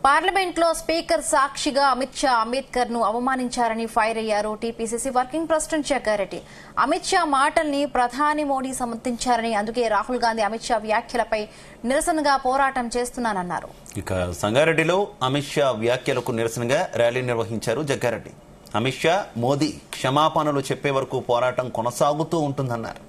Parliament లో speaker సాక్షిగా అమిత్ షా అంబేద్కర్ ను అవమానించారని ఫైర్ అయ్యారు TPCC working president Jaggareddy. Amit Shah మాటల్ని ప్రధాని మోడీ సమర్థించారని, అందుకే రాహుల్ గాంధీ అమిత్ షా వ్యాఖ్యలపై నిరసనగా పోరాటం చేస్తున్నానన్నారు. ఇక సంగారెడ్డిలో అమిత్ షా వ్యాఖ్యలకు నిరసనగా ర్యాలీ నిర్వహించారు జగ్గారెడ్డి. అమిత్ షా, మోదీ క్షమాపణలు చెప్పే వరకు పోరాటం కొనసాగుతూ ఉంటుందన్నారు.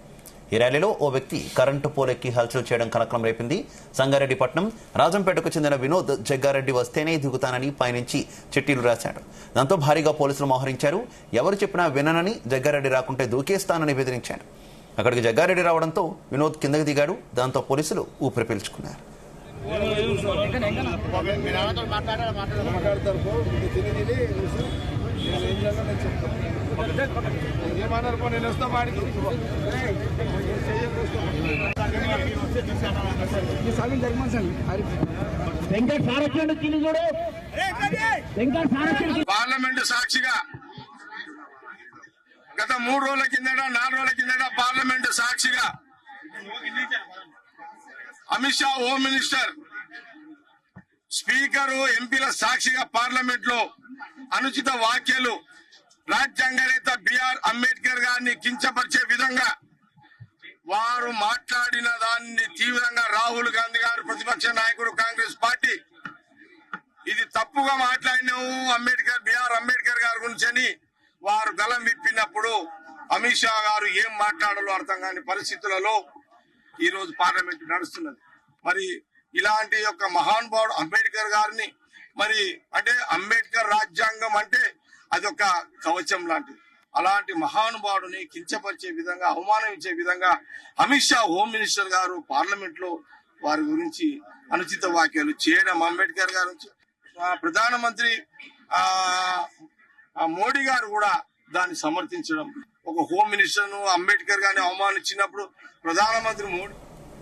ఈ ర్యాలీలో ఓ వ్యక్తి కరెంటు పోలెక్కి హల్చల్ చేయడం కలకలం రేపింది. సంగారెడ్డిపట్నం రాజంపేటకు చెందిన వినోద్ జగ్గారెడ్డి వస్తేనే దిగుతానని పైనుంచి చిట్టీలు రాశాడు. దాంతో భారీగా పోలీసులు మోహరించారు. ఎవరు చెప్పినా విననని, జగ్గారెడ్డి రాకుంటే దూకేస్తానని బెదిరించాడు. అక్కడికి జగ్గారెడ్డి రావడంతో వినోద్ కిందకి దిగాడు. దాంతో పోలీసులు ఊపిరి పీల్చుకున్నారు. పార్లమెంటు సాక్షిగా గత 3 రోజుల కిందట 4 రోజుల కిందట పార్లమెంటు సాక్షిగా Amit Shah home minister speaker ఎంపీల సాక్షిగా పార్లమెంట్ లో అనుచిత వ్యాఖ్యలు రాజ్యాంగనేత బిఆర్ అంబేద్కర్ గారిని కించపరిచే విధంగా వారు మాట్లాడిన దాన్ని తీవ్రంగా రాహుల్ గాంధీ గారు ప్రతిపక్ష నాయకుడు కాంగ్రెస్ పార్టీ ఇది తప్పుగా మాట్లాడినావు బిఆర్ అంబేద్కర్ గారి గురించి వారు గలం విప్పినప్పుడు అమిత్ షా గారు ఏం మాట్లాడాలో అర్థం కాని పరిస్థితులలో ఈ రోజు పార్లమెంట్ నడుస్తున్నది. మరి ఇలాంటి యొక్క మహానుభావుడు అంబేద్కర్ గారిని మరి అంటే అంబేద్కర్ రాజ్యాంగం అంటే అదొక కవచం లాంటిది. అలాంటి మహానుభావుడిని కించపరిచే విధంగా, అవమానించే విధంగా అమిత్ షా హోమ్ మినిస్టర్ గారు పార్లమెంట్ లో వారి గురించి అనుచిత వ్యాఖ్యలు చేయడం, అంబేద్కర్ గారి నుంచి ప్రధానమంత్రి మోడీ గారు కూడా దాన్ని సమర్థించడం, ఒక హోమ్ మినిస్టర్ ను అంబేద్కర్ గారిని అవమానించినప్పుడు ప్రధానమంత్రి మోడీ